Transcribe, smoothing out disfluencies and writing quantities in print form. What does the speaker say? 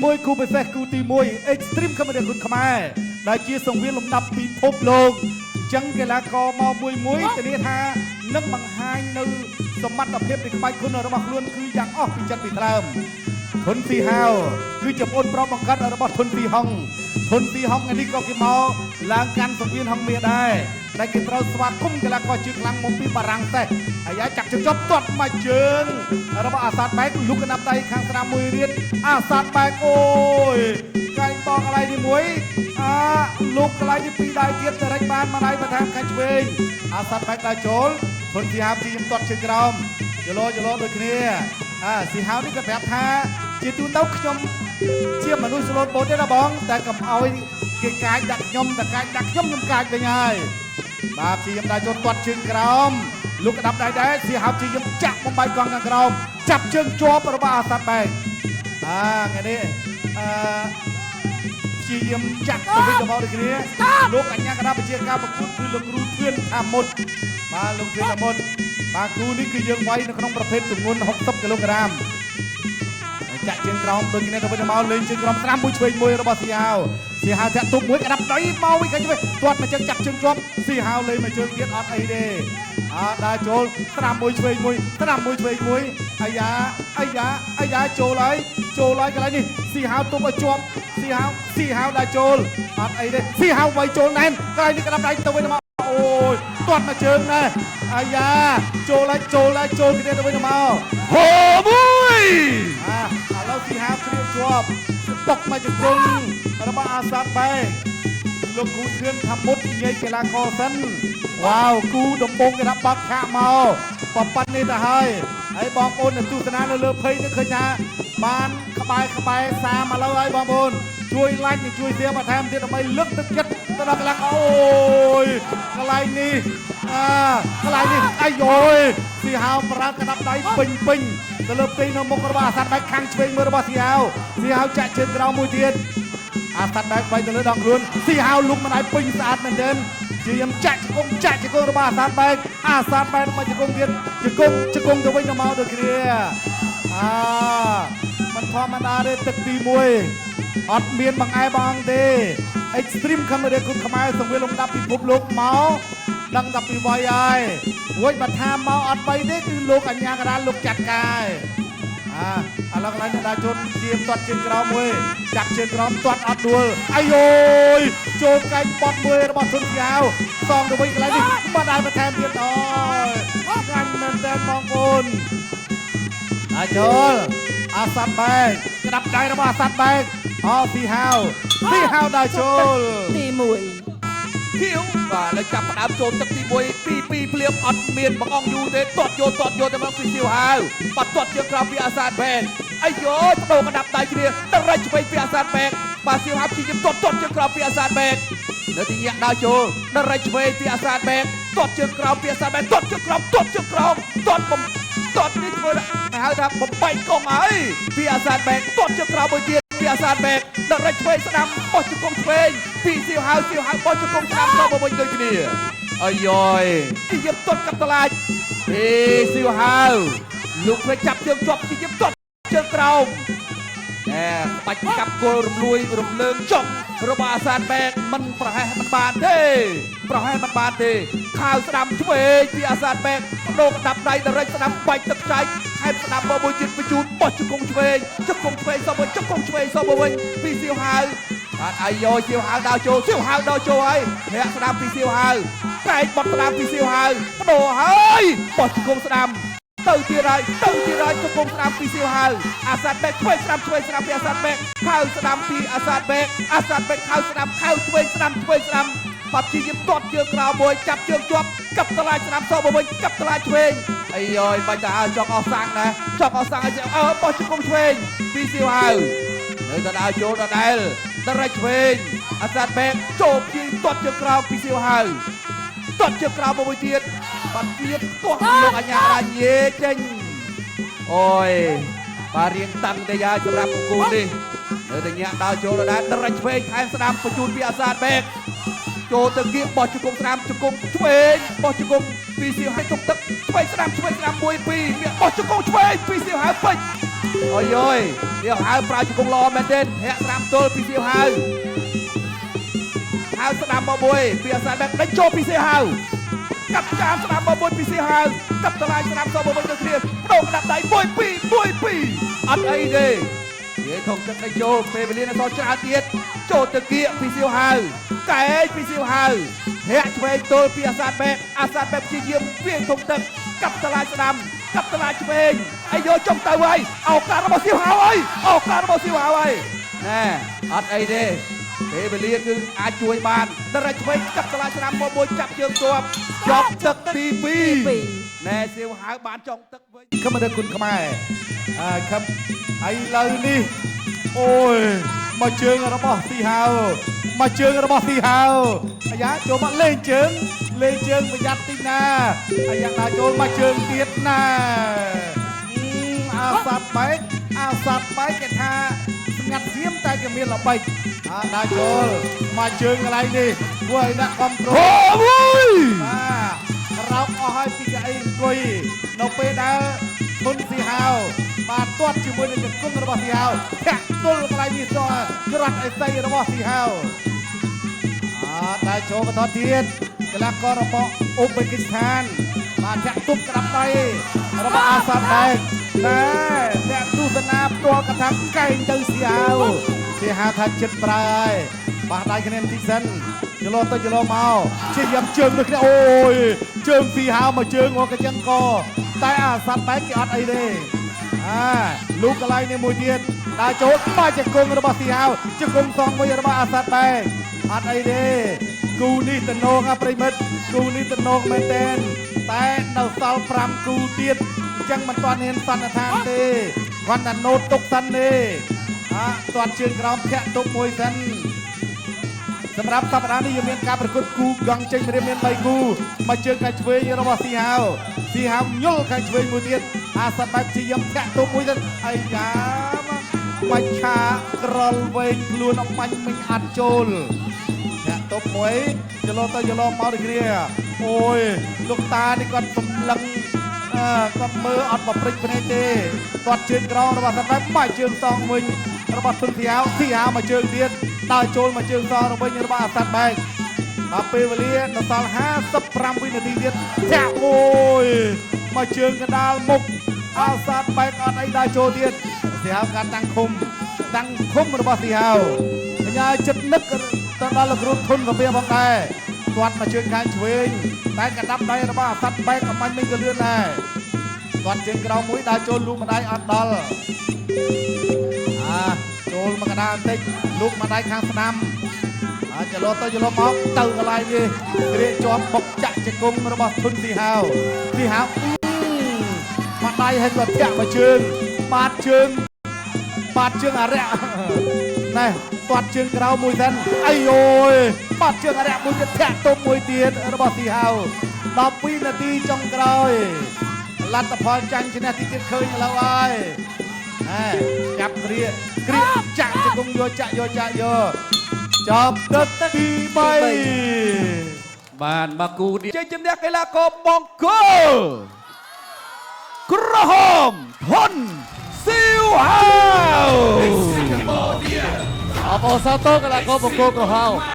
មួយគូពិសេសគូទី1 Extreme ខេមរៈគុណខ្មែរដែលជាសង្វៀនលំដាប់ពិភពលោកចឹងកីឡាករមកមួយធានាថានឹងបង្ហាញនៅសមត្ថភាពនៃក្បាច់គុណរបស់ខ្លួនគឺយ៉ាងអស់ពីចិត្តពីថ្លើមធនទីហាវគឺជាប្អូនប្រុសបង្កើតរបស់ធនទីហុងថ្ងៃនេះក៏គេមកឡើងកាន់សង្វៀនហុងមាសដែរដែលគេត្រូវស្វាគមន៍កីឡាករជើងខ្លាំងមកពីបារាំងទេហើយចាក់ជើងជាប់ទាត់មកជើងរបស់អាសាតបែកលុកកណ្ដាប់ដៃខាងស្ដាំមួយរៀនអាសាតបែកអូយកែងបោកកន្លែងនេះមួយលោកកន្លែងនេះពីរដៃទៀតទៅរិចបានមួយដៃបន្ថែមខាងឆ្វេងអាសាតបែកដើរចូលធនទីហាវជាខ្ញុំទាត់ជើងក្រោមយឡដូចគ្នាស៊ីហាវនេះក៏ប្រាប់ថាជាទូទៅខ្ញុំជាមនុស្សស្លូតបូតទេណាបងតែកុំឲ្យគេកាចដាក់ខ្ញុំតែកាចដាក់ខ្ញុំកាចវិញហើយបាទជាខ្ញុំដើរចូលទាត់ជើងក្រោមលោកកណ្ដាប់ដៃដែរស៊ីហាវជាខ្ញុំចាក់បំបាយកងខាងក្រោមចាប់ជើងជាប់របស់អាសាត់បែកថ្ងៃនេះជាខ្ញុំចាក់ទៅវិញទៅមកដូចគ្នាលោកអញ្ញាកណ្ដាប់វិជាការប្រកួតគឺលោកគ្រូធឿនថាមុតបាទលោកធឿនថាមុតបាទគ្រូនេះគឺយើងវាយនៅក្នុងប្រភេទទម្ងន់60គីឡូក្រាមចាក់ជើងក្រោមដូចគ្នាទៅវិញទៅមកលេងជើងក្រោមស្រាំមួយឆ្វេងមួយរបស់ស៊ីហាវធាក់ទុកមួយកណ្ដាប់ដៃមកវិញខាងឆ្វេងទាត់មកជើងចាក់ជើងជាប់ស៊ីហាវលេងមកជើងទៀតអត់អីទេដើរចូលស្រាំមួយឆ្វេងមួយអាយ៉ាចូលហើយកន្លែងនេះស៊ីហាវទុកឲ្យជាប់ស៊ីហាវដើរចូលអត់អីទេស៊ីហាវវាយចូលណែនកន្លែងនេះកណ្ដាប់ដៃទៅវិញទៅមកអូយទាត់មកជើងណែអាយ៉ាចូលគ្នាទៅវិញទៅមកហូមួយឥឡូវស៊ីហាវគ្រាបជាប់បុកមកជង្គង់របស់អាសាត់បែកលោកគ្រូធឿនថាមុតនិយាយកីឡាករសិនវ៉ាវគូដំបងគេថាបាត់ខាក់មកប៉ុណ្ណេះទៅហើយបងប្អូនទស្សនានៅលើភ័យនេះឃើញថាបានក្បែរ30ឥឡូវហើយបងប្អូនជួយ like និងជួយ share បន្ថែមទៀតដើម្បីលើកទឹកចិត្តទៅដល់កីឡាករអូយកន្លែងនេះអាយយស៊ីហាវប្រើកណ្ដាប់ដៃពេញទៅលើផ្ទៃនៅមុខរបស់អាសាត់បែកខាងឆ្វេងមើលរបស់ស៊ីហាវចាក់ជើងក្រោមមួយទៀតអាសាត់បែកវាយទៅលើដងខ្លួនស៊ីហាវលុកមិនឲ្យពេញស្អាតមែនទែនជាខ្ញុំចាក់ជង្គង់របស់អាសាត់បែកមកជង្គង់ទៀតជង្គង់ទៅវិញទៅមកដូចគ្នាមិនធម្មតាទេទឹកទី1អត់មានបង្អែបងទេ Extreme ខេមរៈគុណខ្មែរសង្វៀនលំដាប់ពិភពលោកមកដឹងតែពីវាយហើយរួចបើថាមកអត់បីទេគឺលោកអញ្ញាកណ្ដាលលោកចាត់ការឥឡូវកន្លែងដាជនជាទាត់ជើងក្រោមមួយចាក់ជើងក្រោមទាត់អត់ដួលអាយយចូលកែងបត់មួយរបស់សុនយ៉ាវសងទៅវិញកន្លែងនេះបាត់ហើយបន្ថែមទៀតអូយងាញ់មែនតើបងប្អូនចូលអាសាត់បែកក្តាប់ដៃរបស់អាសាត់បែកស៊ីហាវដើរចូលទី1 ខៀវបាទនៅចាប់ផ្ដើមចូលទឹកទី1ទី2ភ្លាមអត់មានបងអង្គយូរទេទាត់យកទៅមកពីសៀវហាវបាត់ទាត់ជើងក្រោមពីអាសាតបែកអាយយបដូរកណ្ដាប់ដៃគ្នាទៅរែកឆ្វេងពីអាសាតបែកបាទសៀវហាវជាទាត់ជើងក្រោមពីអាសាតបែកនៅទីញាក់ដើរចូលទៅរែកឆ្វេងពីអាសាតបែកទាត់ជើងក្រោមពីអាសាតបែកទាត់ជើងក្រោមទាត់នេះធ្វើហៅថាបំបែកកងហើយពីអាសាតបែកទាត់ជើងក្រោមមួយទៀតពីអាសាតបែកដល់រែកឆ្វេងស្ដាំបោះជង្គង់ឆ្វេងពីសៀវហាវបោះជង្គង់ស្ដាំទៅវិញដូចគ្នាអាយយទីយប់ទាត់កាប់តឡាចសៀវហាវលោកធ្វើចាប់ជើងជាប់ទីយប់ទាត់ជើងក្រោមបាច់កាប់គល់រំលើងចុករបស់អាសាតបែកមិនប្រហែសមិនបានទេខាវស្ដាំឆ្វេងពីអាសាតបែកបដូរកណ្ដាប់ដៃដល់រែកស្ដាំបាច់ទឹកចែកហែបស្ដាំមកមួយទៀតបញ្ជូនបោះជង្គង់ឆ្វេងសបវិញពីសៀវហាវបាទអាយយសៀវហាវដើរចូលហើយអ្នកស្ដាំពីសៀវហាវតែបត់ស្ដាំពីសៀវហាវបដូរហើយបោះជង្គង់ស្ដាំទៅទៀតហើយជង្គង់ស្ដាំពីសៀវហាវអាសាតបែកឆ្វេងស្ដាំពីអាសាតបែកខាវស្ដាំពីអាសាតបែកខាវស្ដាំខាវឆ្វេងស្ដាំបាត់ជាទាត់ជើងក្រោមមួយចាប់ជើងជាប់កាប់តឡាស្ដាំសមកវិញកាប់តឡាឆ្វេងអាយយបាច់ទៅចង់អស់សាំងណាចង់អស់សាំងឲ្យបោះជង្គង់ឆ្វេងពីសៀវហាវនៅដដែលចូលដដែលរែកឆ្វេងអាសាតបែកចូលជាទាត់ជើងក្រោមពីសៀវហាវទាត់ជើងក្រោមមួយទៀតបាត់ទៀតទាស់លោកអញ្ញារាញេចេញអូយបាទរៀងតាំងតែយ៉ាសម្រាប់គូនេះនៅតែញាក់ដើរចូលដដែលរែកឆ្វេងថែមស្ដាំបញ្ជូនពីអាសាតបែកចូលទៅគៀបបោះជង្គង់ស្ដាំជង្គង់ឆ្វេងបោះជង្គង់ពីសៀវហាវទុកទឹកឆ្វេងស្ដាំ1 2បោះជង្គង់ឆ្វេងពីសៀវហាវពេញ អូយយសៀវហៅប្រើជង្គង់ល្អមែនទេធាក់ស្ដាំទល់ពីសៀវហៅស្ដាំមកមួយពីអាសាបែកដេញចូលពីសៀវហៅកាប់ចានស្ដាំមកមួយពីសៀវហៅកាប់តឡាយស្ដាំសមកវិញទៅគ្នាបដូរក្តាប់ដៃ1 2 1 2អត់អីទេនិយាយធំទឹកដេញចូលពេលវេលានៅសល់ច្រើនទៀតចូលទៅគៀកពីសៀវហៅកែងពីសៀវហៅធាក់ឆ្វេងទល់ពីអាសាបែកព្យាយាមវាយធំទឹកកាប់តឡាយស្ដាំកាប់តឡាយឆ្វេងអាយយកចុងទៅហើយឱកាសរបស់សៀវហៅហើយឱកាសរបស់សៀវហៅហើយណែអត់អីទេពេលវេលាគឺអាចជួយបានតែរ៉ាច់ឆ្វេងកាប់តឡាយស្ដាំមកមួយចាប់ជើងទប់ជាប់ទឹកទី2ណែសៀវហៅបានចុងទឹកវិញ ខំមកគុណខ្មែរខំឥឡូវនេះអូយមកជើងរបស់ទីហៅមកជើងរបស់ទីហៅអាយ៉ាចូលមកលេងជើងប្រយ័ត្នតិចណាអាយ៉ាដើរចូលមកជើងទៀតណាអាសាត់បែកគេថាស្ងាត់សៀមតែគេមានល្បិចដើរចូលមកជើងកន្លែងនេះធ្វើឲ្យដាក់កំប្រូអូយរោបអស់ហើយពីកៅអីអង្គុយនៅពេលដែលមុនទីហៅបាទទាត់ជាមួយនឹងជង្គង់របស់ទីហៅធាក់ទល់កន្លែងនេះសោះក្រាត់អេសីរបស់ទីហៅតែចូលបន្តទៀតកីឡាកររបស់អ៊ុបេគីស្ថានបាទធាក់ទប់ក្តាប់ដៃរបស់អាសាដែកតែធាក់ទស្សនាផ្ទាល់កថាកែងទៅទីហៅថាចិត្តប្រើហើយបាទដៃគ្នាបន្តិចសិនចលោទៅចលោមកជាយាមជើងដូចគ្នាអូយជើងទីហៅមកជើងមកកញ្ចឹងកតែអាសាដែកគេអត់អីទេលោកកន្លែងនេះមួយទៀតដើរចូលមកជង្គង់របស់ទីហៅជង្គង់សងមួយរបស់អាសាដែកអត់អីទេគូនេះតំណងប្រិមិត្តគូនេះតំណងមែនតែនតែនៅសល់5គូទៀតអញ្ចឹងមិនទាន់ហ៊ានសន្និដ្ឋានទេគាត់តែណូតទុកសិនទេទាត់ជើងក្រោមធាក់ទុកមួយសិនសម្រាប់សប្តាហ៍នេះយើងមានការប្រកួតគូកង់ចេញរៀបមាន3គូមកជើងខាងឆ្វេងរបស់ទីហៅញុលខាងឆ្វេងមួយទៀតអាសបែបជាយំធាក់ទុកមួយសិនអាយ៉ាបាច់ឆាក្រលវែងខ្លួនអមាញ់មិញអត់ចូលធាក់ទុកមួយចលោទៅចលោមកដូចគ្នាអូយលោកតានេះគាត់សម្លឹងគាត់មើលអត់បព្រិចភ្នែកទេគាត់ជើងក្រោមរបស់សបែបមកជើងសងវិញរបស់ទុនទីហៅមកជើងទៀតដើរចូលមកជើងសងវិញរបស់អាសាត់បែកដល់ពេលវេលានៅសល់55វិនាទីទៀតចាក់អូយមកជើងកណ្ដាលមុខអាសាត់បែកអត់អីដើរចូលទៀតទីហៅការតាំងឃុំរបស់ទីហៅបញ្ញាចិត្តនឹកទៅដល់លោកគ្រូធុនក៏វាផងដែរគាត់មកជើងខាងឆ្វេងតែកណ្ដាប់ដៃរបស់អាសាត់បែកអមាញ់មិនក៏លឿនដែរគាត់ជើងក្រោមមួយដើរចូលលូកម្ដាយអត់ដល់ចូលមកកណ្ដាលបន្តិចលូកម្ដាយខាងស្ដាំចលោទៅចលោមកទៅកន្លែងនេះរៀបជាប់បុកចាក់ជង្គង់របស់ធុនទីហៅមកដៃឲ្យគាត់ធាក់មកជើងបាតជើងអារៈណែទាត់ជើងក្រៅមួយសិនអីអូយបាត់ជើងអារៈមួយទៀតធាក់ទុំមួយទៀតរបស់ទីហៅ12នាទីចុងក្រោយលទ្ធផលចាញ់ឈ្នះទីទៀតឃើញឥឡូវហើយចាប់គ្រាចាក់ជង្គង់យកចាប់ទឹកទី3បានមកគូនេះជ័យជំនះកីឡាករបង្គោលក្រហមធនស៊ីវហៅអបអរសាទរកីឡាករបង្គោលក្រហម